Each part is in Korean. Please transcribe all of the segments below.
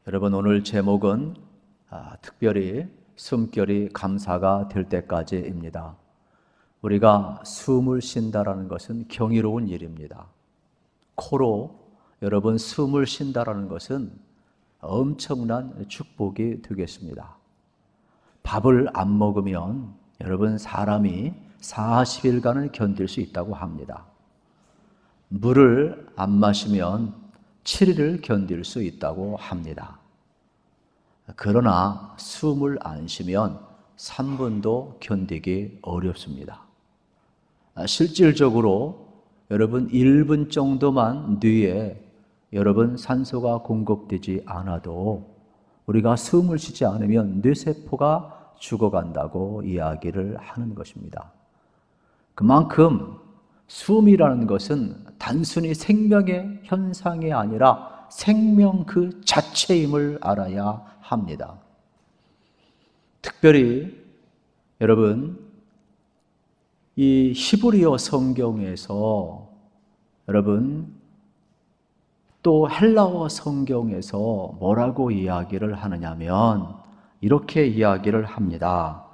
여러분, 오늘 제목은 특별히 숨결이 감사가 될 때까지입니다. 우리가 숨을 쉰다라는 것은 경이로운 일입니다. 코로 여러분 숨을 쉰다라는 것은 엄청난 축복이 되겠습니다. 밥을 안 먹으면 여러분 사람이 40일간을 견딜 수 있다고 합니다. 물을 안 마시면 7일을 견딜 수 있다고 합니다. 그러나 숨을 안 쉬면 3분도 견디기 어렵습니다. 실질적으로 여러분 1분 정도만 뇌에 여러분 산소가 공급되지 않아도 우리가 숨을 쉬지 않으면 뇌세포가 죽어간다고 이야기를 하는 것입니다. 그만큼 숨이라는 것은 단순히 생명의 현상이 아니라 생명 그 자체임을 알아야 합니다. 특별히 여러분 이 히브리어 성경에서 여러분 또 헬라어 성경에서 뭐라고 이야기를 하느냐면 이렇게 이야기를 합니다.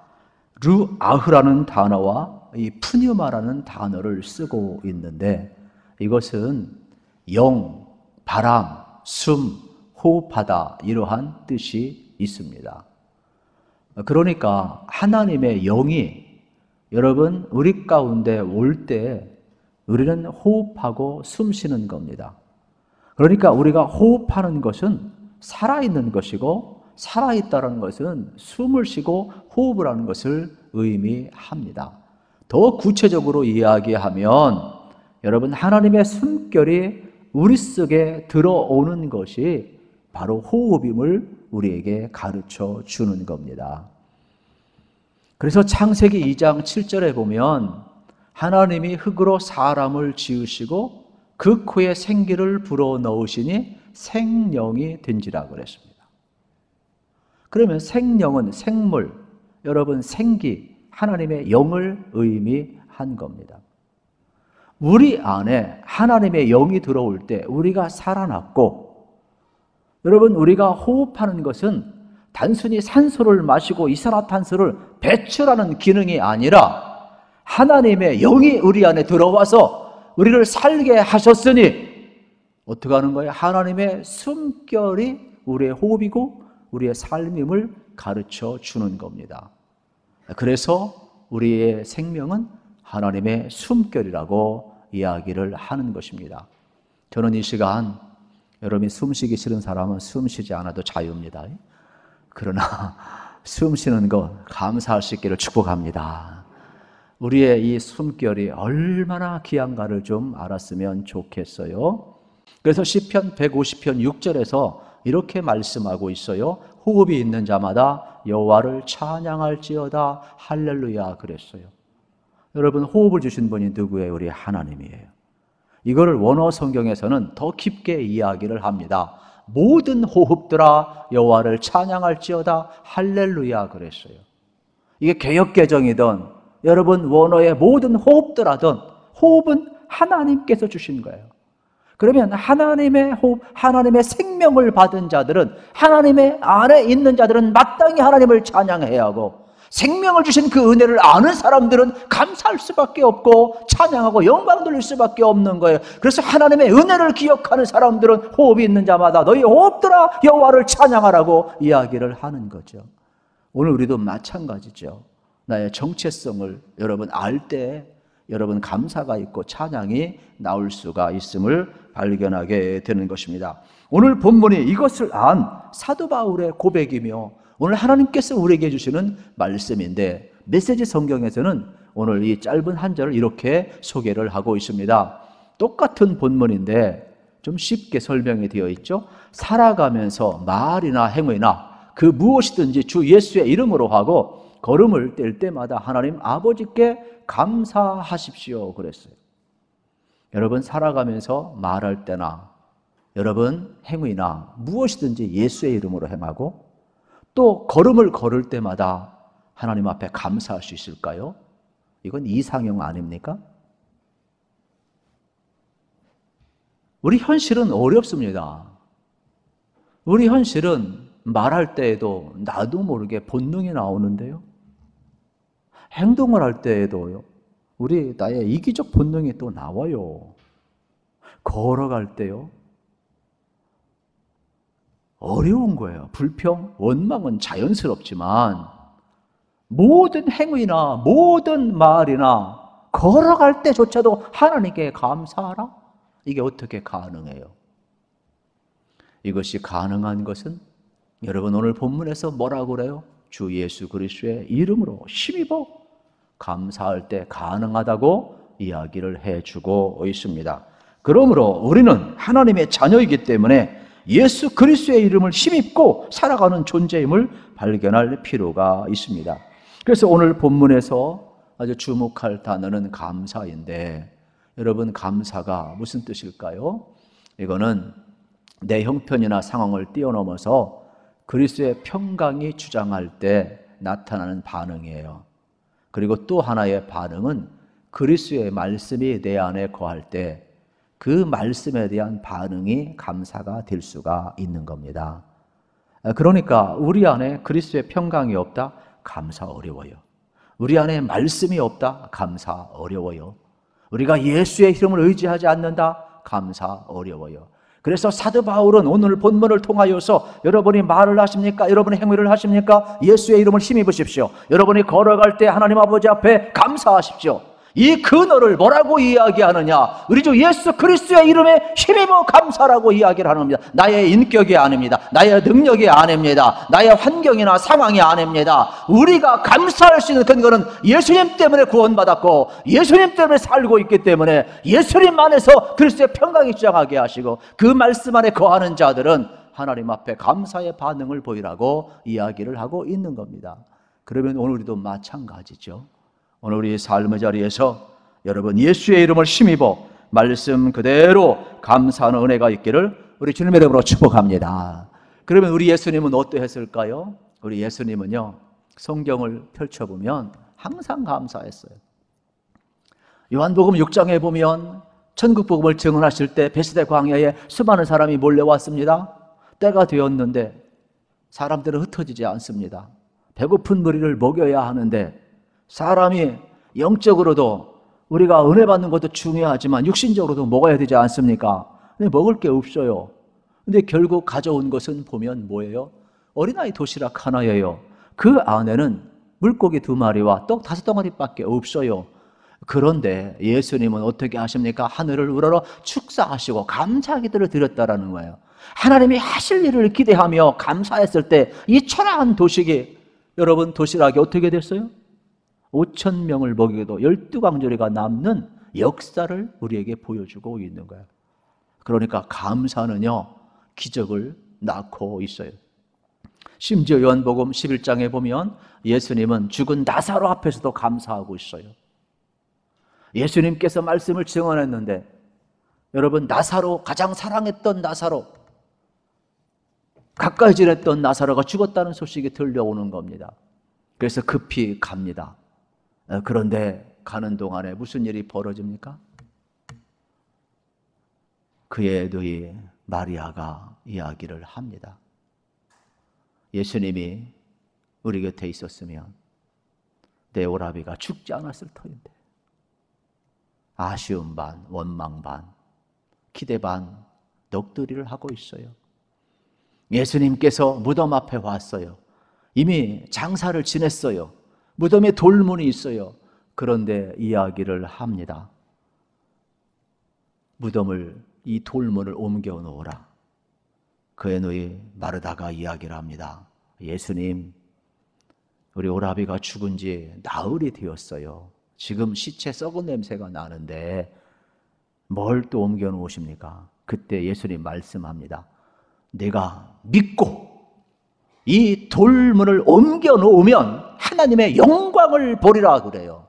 루아흐라는 단어와 이 푸뉴마라는 단어를 쓰고 있는데 이것은 영, 바람, 숨, 호흡하다 이러한 뜻이 있습니다. 그러니까 하나님의 영이 여러분 우리 가운데 올 때 우리는 호흡하고 숨 쉬는 겁니다. 그러니까 우리가 호흡하는 것은 살아있는 것이고 살아있다는 것은 숨을 쉬고 호흡을 하는 것을 의미합니다. 더 구체적으로 이야기하면 여러분 하나님의 숨결이 우리 속에 들어오는 것이 바로 호흡임을 우리에게 가르쳐 주는 겁니다. 그래서 창세기 2장 7절에 보면 하나님이 흙으로 사람을 지으시고 그 코에 생기를 불어넣으시니 생령이 된지라 그랬습니다. 그러면 생령은 생물, 여러분 생기, 하나님의 영을 의미한 겁니다. 우리 안에 하나님의 영이 들어올 때 우리가 살아났고, 여러분 우리가 호흡하는 것은 단순히 산소를 마시고 이산화탄소를 배출하는 기능이 아니라 하나님의 영이 우리 안에 들어와서 우리를 살게 하셨으니 어떻게 하는 거예요? 하나님의 숨결이 우리의 호흡이고 우리의 삶임을 가르쳐 주는 겁니다. 그래서 우리의 생명은 하나님의 숨결이라고 이야기를 하는 것입니다. 저는 이 시간 여러분이 숨쉬기 싫은 사람은 숨쉬지 않아도 자유입니다. 그러나 숨쉬는 것 감사할 수 있기를 축복합니다. 우리의 이 숨결이 얼마나 귀한가를 좀 알았으면 좋겠어요. 그래서 시편 150편 6절에서 이렇게 말씀하고 있어요. 호흡이 있는 자마다 여호와를 찬양할지어다 할렐루야 그랬어요. 여러분 호흡을 주신 분이 누구예요? 우리 하나님이에요. 이거를 원어 성경에서는 더 깊게 이야기를 합니다. 모든 호흡들아 여호와를 찬양할지어다 할렐루야 그랬어요. 이게 개역개정이든 여러분 원어의 모든 호흡들하든 호흡은 하나님께서 주신 거예요. 그러면 하나님의 호흡, 하나님의 생명을 받은 자들은 하나님의 안에 있는 자들은 마땅히 하나님을 찬양해야 하고 생명을 주신 그 은혜를 아는 사람들은 감사할 수밖에 없고 찬양하고 영광 돌릴 수밖에 없는 거예요. 그래서 하나님의 은혜를 기억하는 사람들은 호흡이 있는 자마다 너희 호흡들아 여호와를 찬양하라고 이야기를 하는 거죠. 오늘 우리도 마찬가지죠. 나의 정체성을 여러분 알 때 여러분 감사가 있고 찬양이 나올 수가 있음을 발견하게 되는 것입니다. 오늘 본문이 이것을 안 사도 바울의 고백이며 오늘 하나님께서 우리에게 주시는 말씀인데 메시지 성경에서는 오늘 이 짧은 한 절을 이렇게 소개를 하고 있습니다. 똑같은 본문인데 좀 쉽게 설명이 되어 있죠. 살아가면서 말이나 행위나 그 무엇이든지 주 예수의 이름으로 하고 걸음을 뗄 때마다 하나님 아버지께 감사하십시오 그랬어요. 여러분 살아가면서 말할 때나 여러분 행위나 무엇이든지 예수의 이름으로 행하고 또 걸음을 걸을 때마다 하나님 앞에 감사할 수 있을까요? 이건 이상형 아닙니까? 우리 현실은 어렵습니다. 우리 현실은 말할 때에도 나도 모르게 본능이 나오는데요. 행동을 할 때에도요. 나의 이기적 본능이 또 나와요. 걸어갈 때요. 어려운 거예요. 불평, 원망은 자연스럽지만 모든 행위나 모든 말이나 걸어갈 때조차도 하나님께 감사하라? 이게 어떻게 가능해요? 이것이 가능한 것은 여러분 오늘 본문에서 뭐라고 그래요? 주 예수 그리스도의 이름으로 힘입어 감사할 때 가능하다고 이야기를 해주고 있습니다. 그러므로 우리는 하나님의 자녀이기 때문에 예수 그리스도의 이름을 힘입고 살아가는 존재임을 발견할 필요가 있습니다. 그래서 오늘 본문에서 아주 주목할 단어는 감사인데, 여러분 감사가 무슨 뜻일까요? 이거는 내 형편이나 상황을 뛰어넘어서 그리스도의 평강이 주장할 때 나타나는 반응이에요. 그리고 또 하나의 반응은 그리스도의 말씀이 내 안에 거할 때 그 말씀에 대한 반응이 감사가 될 수가 있는 겁니다. 그러니까 우리 안에 그리스도의 평강이 없다? 감사 어려워요. 우리 안에 말씀이 없다? 감사 어려워요. 우리가 예수의 이름을 의지하지 않는다? 감사 어려워요. 그래서 사도 바울은 오늘 본문을 통하여서 여러분이 말을 하십니까? 여러분이 행위를 하십니까? 예수의 이름을 힘입으십시오. 여러분이 걸어갈 때 하나님 아버지 앞에 감사하십시오. 이 근어를 뭐라고 이야기하느냐? 우리 주 예수 그리스도의 이름에 힘입어 감사라고 이야기를 하는 겁니다. 나의 인격이 아닙니다. 나의 능력이 아닙니다. 나의 환경이나 상황이 아닙니다. 우리가 감사할 수 있는 근거는 예수님 때문에 구원받았고 예수님 때문에 살고 있기 때문에 예수님 안에서 그리스도의 평강이 주장하게 하시고 그 말씀 안에 거하는 자들은 하나님 앞에 감사의 반응을 보이라고 이야기를 하고 있는 겁니다. 그러면 오늘 우리도 마찬가지죠. 오늘 우리 삶의 자리에서 여러분 예수의 이름을 힘입어 말씀 그대로 감사하는 은혜가 있기를 우리 주님의 이름으로 축복합니다. 그러면 우리 예수님은 어떠했을까요? 우리 예수님은요, 성경을 펼쳐보면 항상 감사했어요. 요한복음 6장에 보면 천국복음을 증언하실 때 베스데 광야에 수많은 사람이 몰려왔습니다. 때가 되었는데 사람들은 흩어지지 않습니다. 배고픈 무리를 먹여야 하는데 사람이 영적으로도 우리가 은혜 받는 것도 중요하지만 육신적으로도 먹어야 되지 않습니까? 근데 먹을 게 없어요. 근데 결국 가져온 것은 보면 뭐예요? 어린아이 도시락 하나예요. 그 안에는 물고기 2마리와 떡 5덩어리밖에 없어요. 그런데 예수님은 어떻게 하십니까? 하늘을 우러러 축사하시고 감사 기도를 드렸다라는 거예요. 하나님이 하실 일을 기대하며 감사했을 때 이 초라한 도식이, 여러분 도시락이 어떻게 됐어요? 5,000명을 먹이고도 12광저리가 남는 역사를 우리에게 보여주고 있는 거예요. 그러니까 감사는요, 기적을 낳고 있어요. 심지어 요한복음 11장에 보면 예수님은 죽은 나사로 앞에서도 감사하고 있어요. 예수님께서 말씀을 증언했는데 여러분 나사로, 가장 사랑했던 나사로, 가까이 지냈던 나사로가 죽었다는 소식이 들려오는 겁니다. 그래서 급히 갑니다. 그런데 가는 동안에 무슨 일이 벌어집니까? 그의 누이 마리아가 이야기를 합니다. 예수님이 우리 곁에 있었으면 내 오라비가 죽지 않았을 터인데. 아쉬움 반, 원망 반, 기대 반, 넋두리를 하고 있어요. 예수님께서 무덤 앞에 왔어요. 이미 장사를 지냈어요. 무덤에 돌문이 있어요. 그런데 이야기를 합니다. 무덤을, 이 돌문을 옮겨 놓으라. 그의 누이 마르다가 이야기를 합니다. 예수님, 우리 오라비가 죽은 지 나흘이 되었어요. 지금 시체 썩은 냄새가 나는데 뭘 또 옮겨 놓으십니까? 그때 예수님 말씀합니다. 내가 믿고 이 돌문을 옮겨 놓으면 하나님의 영광을 보리라 그래요.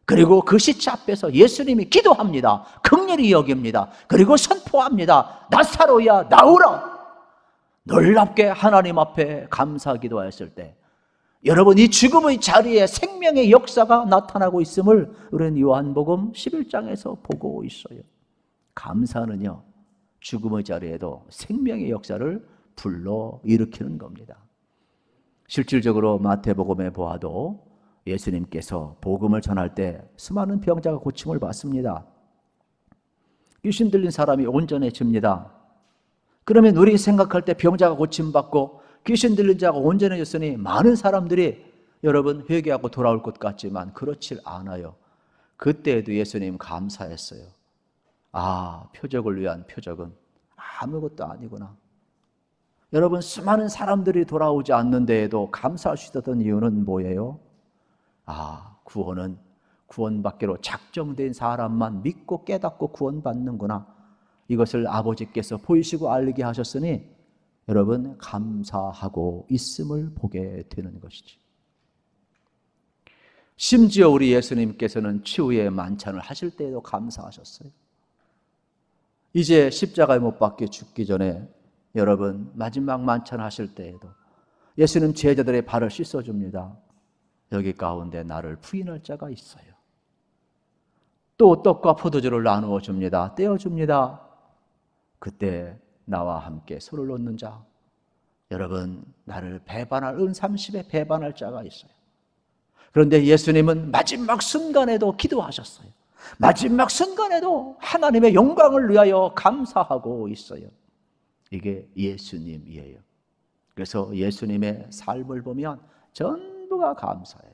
그리고 그 시체 앞에서 예수님이 기도합니다. 긍휼히 여깁니다. 그리고 선포합니다. 나사로야 나오라. 놀랍게 하나님 앞에 감사 기도하였을 때 여러분 이 죽음의 자리에 생명의 역사가 나타나고 있음을 우리는 요한복음 11장에서 보고 있어요. 감사는요, 죽음의 자리에도 생명의 역사를 불러 일으키는 겁니다. 실질적으로 마태복음에 보아도 예수님께서 복음을 전할 때 수많은 병자가 고침을 받습니다. 귀신 들린 사람이 온전해집니다. 그러면 우리 생각할 때 병자가 고침받고 귀신 들린 자가 온전해졌으니 많은 사람들이 여러분 회개하고 돌아올 것 같지만 그렇지 않아요. 그때에도 예수님 감사했어요. 아, 표적을 위한 표적은 아무것도 아니구나. 여러분 수많은 사람들이 돌아오지 않는 데에도 감사할 수 있었던 이유는 뭐예요? 아, 구원은 구원받기로 작정된 사람만 믿고 깨닫고 구원받는구나. 이것을 아버지께서 보이시고 알게 하셨으니 여러분 감사하고 있음을 보게 되는 것이지. 심지어 우리 예수님께서는 치유의 만찬을 하실 때에도 감사하셨어요. 이제 십자가에 못 박혀 죽기 전에 여러분 마지막 만찬 하실 때에도 예수님 제자들의 발을 씻어줍니다. 여기 가운데 나를 부인할 자가 있어요. 또 떡과 포도주를 나누어 줍니다. 떼어줍니다. 그때 나와 함께 손을 놓는 자, 여러분 나를 배반할 은 30에 배반할 자가 있어요. 그런데 예수님은 마지막 순간에도 기도하셨어요. 마지막 순간에도 하나님의 영광을 위하여 감사하고 있어요. 이게 예수님이에요. 그래서 예수님의 삶을 보면 전부가 감사해요.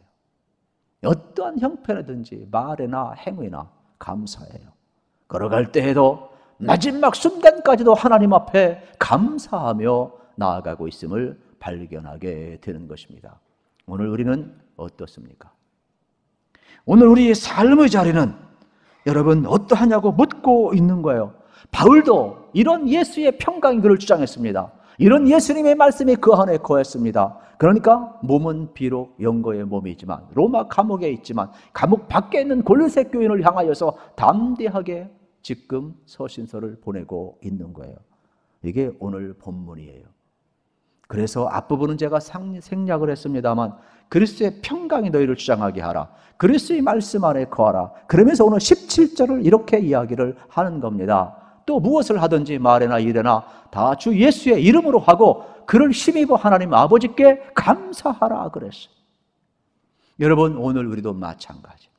어떠한 형편이든지 말이나 행위나 감사해요. 걸어갈 때에도 마지막 순간까지도 하나님 앞에 감사하며 나아가고 있음을 발견하게 되는 것입니다. 오늘 우리는 어떻습니까? 오늘 우리의 삶의 자리는 여러분 어떠하냐고 묻고 있는 거예요. 바울도 이런 예수의 평강이 그를 주장했습니다. 이런 예수님의 말씀이 그 안에 거했습니다. 그러니까 몸은 비록 영거의 몸이지만 로마 감옥에 있지만 감옥 밖에 있는 골로새 교인을 향하여서 담대하게 지금 서신서를 보내고 있는 거예요. 이게 오늘 본문이에요. 그래서 앞부분은 제가 생략을 했습니다만 그리스도의 평강이 너희를 주장하게 하라. 그리스도의 말씀 안에 거하라. 그러면서 오늘 17절을 이렇게 이야기를 하는 겁니다. 또 무엇을 하든지 말이나 일이나 다 주 예수의 이름으로 하고 그를 힘입어 하나님 아버지께 감사하라 그랬어요. 여러분 오늘 우리도 마찬가지.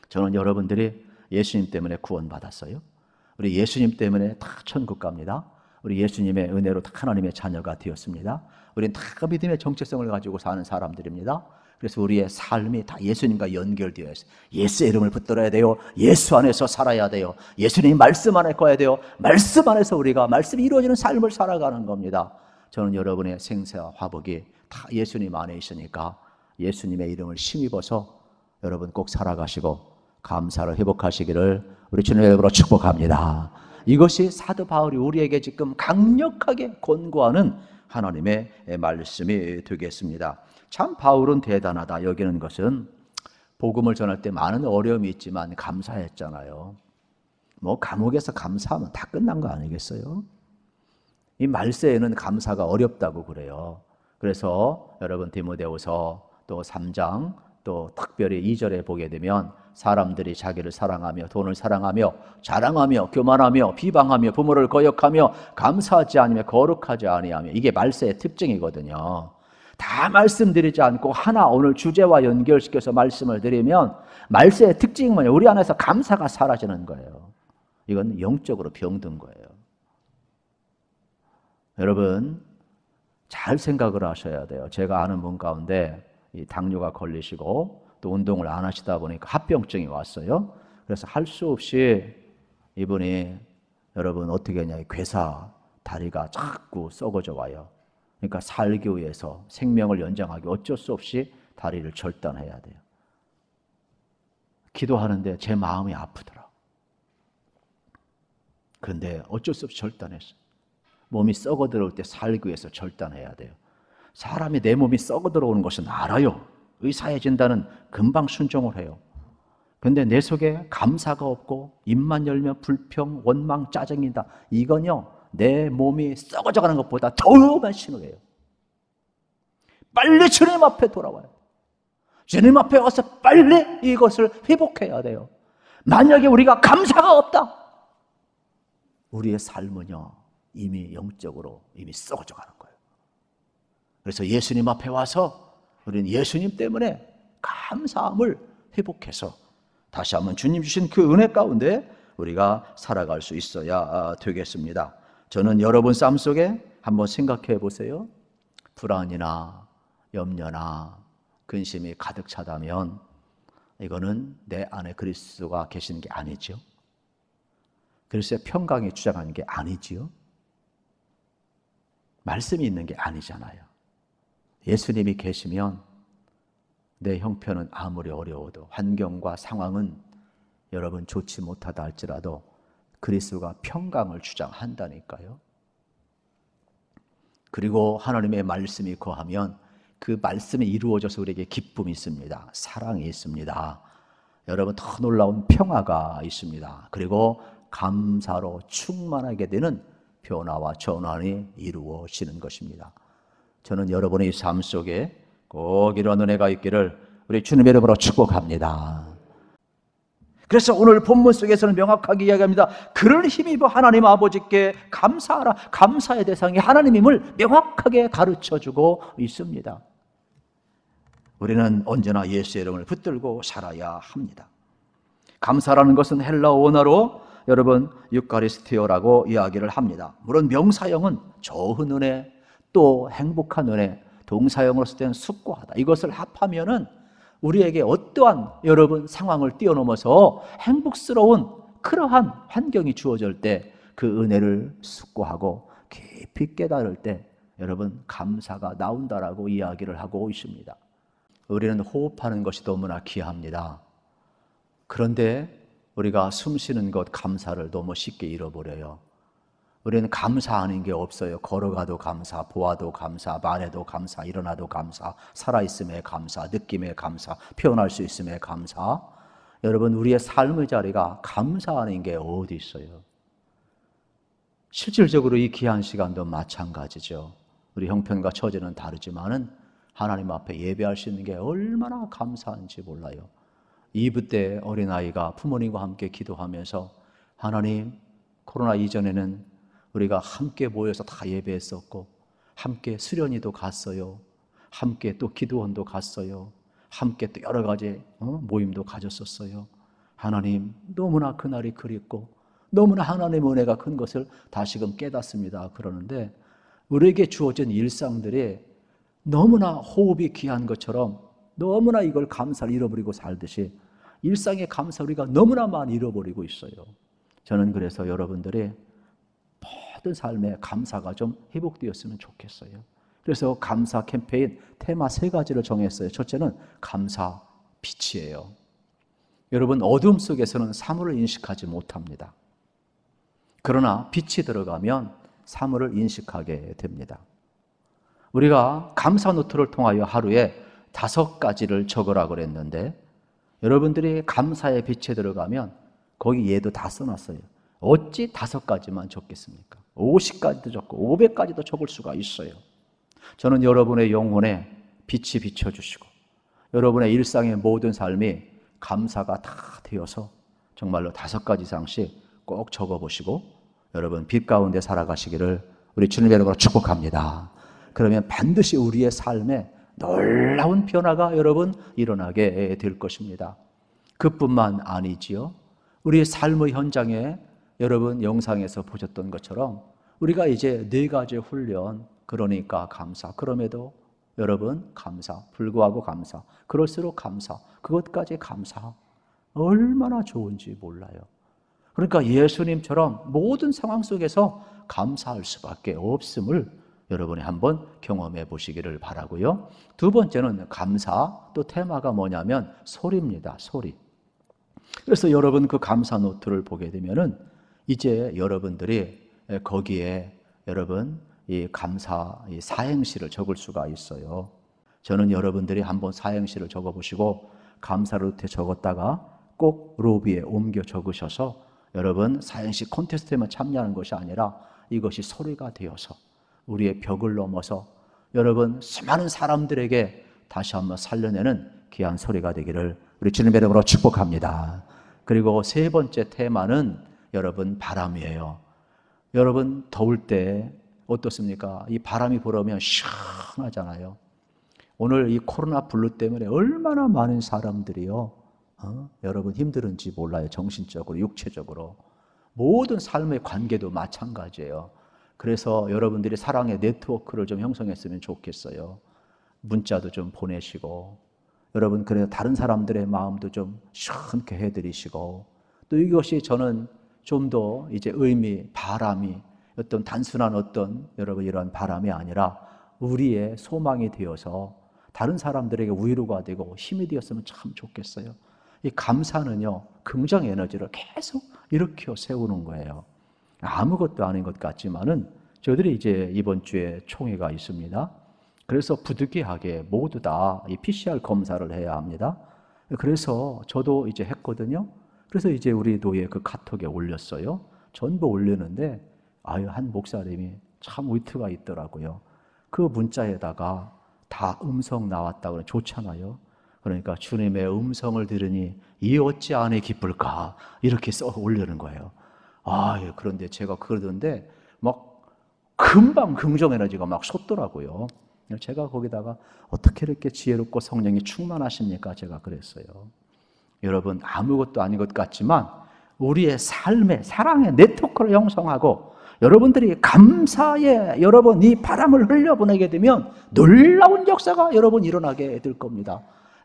저는 여러분들이 예수님 때문에 구원받았어요. 우리 예수님 때문에 다 천국 갑니다. 우리 예수님의 은혜로 다 하나님의 자녀가 되었습니다. 우리는 다 믿음의 정체성을 가지고 사는 사람들입니다. 그래서 우리의 삶이 다 예수님과 연결되어 있어요. 예수의 이름을 붙들어야 돼요. 예수 안에서 살아야 돼요. 예수님 말씀 안에 거야 돼요. 말씀 안에서 우리가 말씀이 이루어지는 삶을 살아가는 겁니다. 저는 여러분의 생사와 화복이 다 예수님 안에 있으니까 예수님의 이름을 힘입어서 여러분 꼭 살아가시고 감사를 회복하시기를 우리 주님의 이름으로 축복합니다. 이것이 사도 바울이 우리에게 지금 강력하게 권고하는 하나님의 말씀이 되겠습니다. 참 바울은 대단하다. 여기는 것은 복음을 전할 때 많은 어려움이 있지만 감사했잖아요. 뭐 감옥에서 감사하면 다 끝난 거 아니겠어요? 이 말세에는 감사가 어렵다고 그래요. 그래서 여러분 디모데후서 또 3장 또 특별히 2절에 보게 되면 사람들이 자기를 사랑하며 돈을 사랑하며 자랑하며 교만하며 비방하며 부모를 거역하며 감사하지 않으며 거룩하지 아니하며 이게 말세의 특징이거든요. 다 말씀드리지 않고 하나 오늘 주제와 연결시켜서 말씀을 드리면 말세의 특징이 뭐냐? 우리 안에서 감사가 사라지는 거예요. 이건 영적으로 병든 거예요. 여러분 잘 생각을 하셔야 돼요. 제가 아는 분 가운데 이 당뇨가 걸리시고 또 운동을 안 하시다 보니까 합병증이 왔어요. 그래서 할 수 없이 이분이 여러분 어떻게 하냐, 괴사 다리가 자꾸 썩어져 와요. 그러니까 살기 위해서 생명을 연장하기 어쩔 수 없이 다리를 절단해야 돼요. 기도하는데 제 마음이 아프더라. 그런데 어쩔 수 없이 절단했어요. 몸이 썩어 들어올 때 살기 위해서 절단해야 돼요. 사람이 내 몸이 썩어 들어오는 것은 알아요. 의사의 진단은 금방 순종을 해요. 그런데 내 속에 감사가 없고 입만 열면 불평, 원망, 짜증이다. 이건요 내 몸이 썩어져 가는 것보다 더 위험한 신호예요. 빨리 주님 앞에 돌아와요. 주님 앞에 와서 빨리 이것을 회복해야 돼요. 만약에 우리가 감사가 없다, 우리의 삶은요 이미 영적으로 이미 썩어져 가는 거예요. 그래서 예수님 앞에 와서 우리는 예수님 때문에 감사함을 회복해서 다시 한번 주님 주신 그 은혜 가운데 우리가 살아갈 수 있어야 되겠습니다. 저는 여러분 삶 속에 한번 생각해 보세요. 불안이나 염려나 근심이 가득 차다면 이거는 내 안에 그리스도가 계시는 게 아니죠. 그리스도의 평강이 주장하는 게 아니지요. 말씀이 있는 게 아니잖아요. 예수님이 계시면 내 형편은 아무리 어려워도 환경과 상황은 여러분 좋지 못하다 할지라도 그리스도가 평강을 주장한다니까요. 그리고 하나님의 말씀이 거하면 그 말씀이 이루어져서 우리에게 기쁨이 있습니다. 사랑이 있습니다. 여러분 더 놀라운 평화가 있습니다. 그리고 감사로 충만하게 되는 변화와 전환이 이루어지는 것입니다. 저는 여러분의 삶 속에 꼭 이런 은혜가 있기를 우리 주님의 이름으로 축복합니다. 그래서 오늘 본문 속에서는 명확하게 이야기합니다. 그를 힘입어 하나님 아버지께 감사하라. 감사의 대상이 하나님임을 명확하게 가르쳐주고 있습니다. 우리는 언제나 예수의 이름을 붙들고 살아야 합니다. 감사라는 것은 헬라어 원어로 여러분 유카리스티오라고 이야기를 합니다. 물론 명사형은 좋은 은혜, 또 행복한 은혜, 동사형으로 쓸 때는 숙고하다. 이것을 합하면은 우리에게 어떠한 여러분 상황을 뛰어넘어서 행복스러운 그러한 환경이 주어질 때 그 은혜를 숙고하고 깊이 깨달을 때 여러분 감사가 나온다라고 이야기를 하고 있습니다. 우리는 호흡하는 것이 너무나 귀합니다. 그런데 우리가 숨 쉬는 것 감사를 너무 쉽게 잃어버려요. 우리는 감사하는 게 없어요. 걸어가도 감사, 보아도 감사, 말해도 감사, 일어나도 감사, 살아있음에 감사, 느낌에 감사, 표현할 수 있음에 감사. 여러분 우리의 삶의 자리가 감사하는 게 어디 있어요? 실질적으로 이 귀한 시간도 마찬가지죠. 우리 형편과 처지는 다르지만은 하나님 앞에 예배할 수 있는 게 얼마나 감사한지 몰라요. 이브 때 어린아이가 부모님과 함께 기도하면서 하나님, 코로나 이전에는 우리가 함께 모여서 다 예배했었고 함께 수련회도 갔어요. 함께 또 기도원도 갔어요. 함께 또 여러 가지 모임도 가졌었어요. 하나님, 너무나 그날이 그립고 너무나 하나님의 은혜가 큰 것을 다시금 깨닫습니다. 그러는데 우리에게 주어진 일상들이 너무나 호흡이 귀한 것처럼 너무나 이걸 감사를 잃어버리고 살듯이 일상의 감사 우리가 너무나 많이 잃어버리고 있어요. 저는 그래서 여러분들의 모든 삶에 감사가 좀 회복되었으면 좋겠어요. 그래서 감사 캠페인 테마 3가지를 정했어요. 첫째는 감사 빛이에요. 여러분 어둠 속에서는 사물을 인식하지 못합니다. 그러나 빛이 들어가면 사물을 인식하게 됩니다. 우리가 감사 노트를 통하여 하루에 5가지를 적으라고 그랬는데 여러분들이 감사의 빛에 들어가면 거기 얘도 다 써놨어요. 어찌 5가지만 적겠습니까? 50가지도 적고 500가지도 적을 수가 있어요. 저는 여러분의 영혼에 빛이 비춰주시고 여러분의 일상의 모든 삶이 감사가 다 되어서 정말로 5가지 이상씩 꼭 적어보시고 여러분 빛 가운데 살아가시기를 우리 주님의 이름으로 축복합니다. 그러면 반드시 우리의 삶에 놀라운 변화가 여러분 일어나게 될 것입니다. 그뿐만 아니지요. 우리의 삶의 현장에 여러분 영상에서 보셨던 것처럼 우리가 이제 4가지 훈련, 그러니까 감사, 그럼에도 여러분 감사, 불구하고 감사, 그럴수록 감사, 그것까지 감사, 얼마나 좋은지 몰라요. 그러니까 예수님처럼 모든 상황 속에서 감사할 수밖에 없음을 여러분이 한번 경험해 보시기를 바라고요. 2번째는 감사, 또 테마가 뭐냐면 소리입니다. 소리. 그래서 여러분 그 감사 노트를 보게 되면은 이제 여러분들이 거기에 여러분 이 감사 이 사행시를 적을 수가 있어요. 저는 여러분들이 한번 사행시를 적어보시고 감사 노트에 적었다가 꼭 로비에 옮겨 적으셔서 여러분 사행시 콘테스트에만 참여하는 것이 아니라 이것이 소리가 되어서 우리의 벽을 넘어서 여러분 수많은 사람들에게 다시 한번 살려내는 귀한 소리가 되기를 우리 주님의 이름으로 축복합니다. 그리고 3번째 테마는 여러분 바람이에요. 여러분 더울 때 어떻습니까? 이 바람이 불어오면 시원하잖아요. 오늘 이 코로나 블루 때문에 얼마나 많은 사람들이요, 여러분 힘들은지 몰라요. 정신적으로, 육체적으로. 모든 삶의 관계도 마찬가지예요. 그래서 여러분들이 사랑의 네트워크를 좀 형성했으면 좋겠어요. 문자도 좀 보내시고, 여러분 그래서 다른 사람들의 마음도 좀 시원케 해드리시고, 또 이것이 저는 좀 더 이제 바람이 어떤 단순한 어떤 여러분 이런 바람이 아니라 우리의 소망이 되어서 다른 사람들에게 위로가 되고 힘이 되었으면 참 좋겠어요. 이 감사는요, 긍정 에너지를 계속 일으켜 세우는 거예요. 아무것도 아닌 것 같지만은 저희들이 이제 이번 주에 총회가 있습니다. 그래서 부득이하게 모두 다 이 PCR 검사를 해야 합니다. 그래서 저도 이제 했거든요. 그래서 이제 우리 교회 그 카톡에 올렸어요. 전부 올렸는데 한 목사님이 참 위트가 있더라고요. 그 문자에다가 다 음성 나왔다고 좋잖아요. 그러니까 주님의 음성을 들으니 이 어찌 안에 기쁠까 이렇게 써 올리는 거예요. 그런데 제가 그러던데 막 금방 긍정 에너지가 막 솟더라고요. 제가 거기다가 어떻게 이렇게 지혜롭고 성령이 충만하십니까? 제가 그랬어요. 여러분 아무것도 아닌 것 같지만 우리의 삶의 사랑의 네트워크를 형성하고 여러분들이 감사의 여러분 이 바람을 흘려보내게 되면 놀라운 역사가 여러분 일어나게 될 겁니다.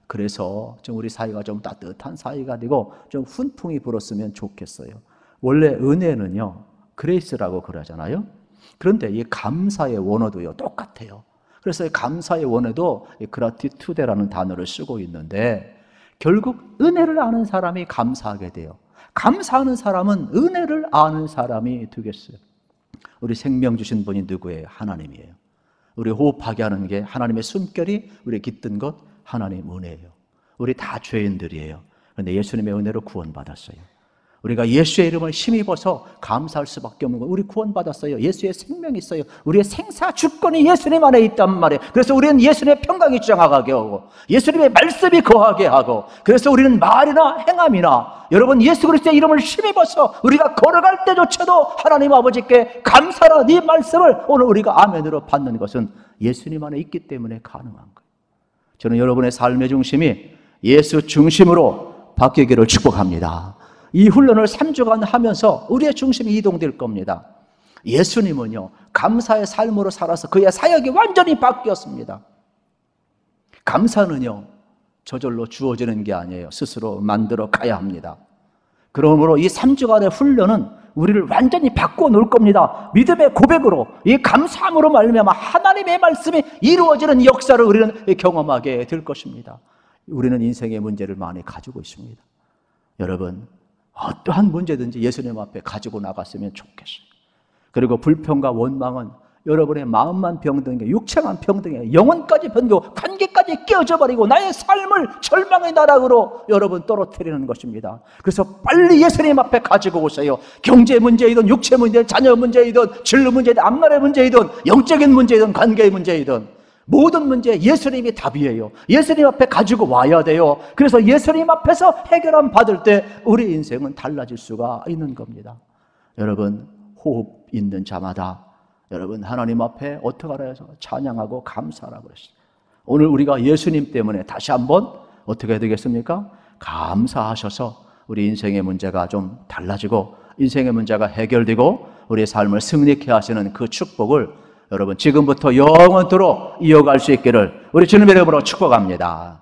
그래서 좀 우리 사이가 좀 따뜻한 사이가 되고 좀 훈풍이 불었으면 좋겠어요. 원래 은혜는요 그레이스라고 그러잖아요. 그런데 이 감사의 원어도요 똑같아요. 그래서 감사의 원어도 그라티투데라는 단어를 쓰고 있는데 결국 은혜를 아는 사람이 감사하게 돼요. 감사하는 사람은 은혜를 아는 사람이 되겠어요. 우리 생명 주신 분이 누구예요? 하나님이에요. 우리 호흡하게 하는 게 하나님의 숨결이 우리 깃든 것 하나님 은혜예요. 우리 다 죄인들이에요. 그런데 예수님의 은혜로 구원받았어요. 우리가 예수의 이름을 힘입어서 감사할 수밖에 없는 거예요. 우리 구원받았어요. 예수의 생명이 있어요. 우리의 생사 주권이 예수님 안에 있단 말이에요. 그래서 우리는 예수님의 평강이 장하게 하고 예수님의 말씀이 거하게 하고, 그래서 우리는 말이나 행함이나 여러분 예수 그리스도의 이름을 힘입어서 우리가 걸어갈 때조차도 하나님 아버지께 감사라 네 말씀을 오늘 우리가 아멘으로 받는 것은 예수님 안에 있기 때문에 가능한 거예요. 저는 여러분의 삶의 중심이 예수 중심으로 바뀌기를 축복합니다. 이 훈련을 3주간 하면서 우리의 중심이 이동될 겁니다. 예수님은요 감사의 삶으로 살아서 그의 사역이 완전히 바뀌었습니다. 감사는요 저절로 주어지는 게 아니에요. 스스로 만들어 가야 합니다. 그러므로 이 3주간의 훈련은 우리를 완전히 바꾸어 놓을 겁니다. 믿음의 고백으로 이 감사함으로 말미암아 하나님의 말씀이 이루어지는 역사를 우리는 경험하게 될 것입니다. 우리는 인생의 문제를 많이 가지고 있습니다. 여러분 어떠한 문제든지 예수님 앞에 가지고 나갔으면 좋겠어요. 그리고 불평과 원망은 여러분의 마음만 병든 게 육체만 병든 게 영혼까지 병들고 관계까지 깨어져 버리고 나의 삶을 절망의 나락으로 여러분 떨어뜨리는 것입니다. 그래서 빨리 예수님 앞에 가지고 오세요. 경제 문제이든 육체 문제이든 자녀 문제이든 진로 문제이든 앞날의 문제이든 영적인 문제이든 관계의 문제이든 모든 문제에 예수님이 답이에요. 예수님 앞에 가지고 와야 돼요. 그래서 예수님 앞에서 해결함 받을 때 우리 인생은 달라질 수가 있는 겁니다. 여러분 호흡 있는 자마다 여러분 하나님 앞에 어떻게 하라 해서 찬양하고 감사하라고 그랬어요. 오늘 우리가 예수님 때문에 다시 한번 어떻게 해야 되겠습니까? 감사하셔서 우리 인생의 문제가 좀 달라지고 인생의 문제가 해결되고 우리의 삶을 승리케 하시는 그 축복을 여러분 지금부터 영원토록 이어갈 수 있기를 우리 주님의 이름으로 축복합니다.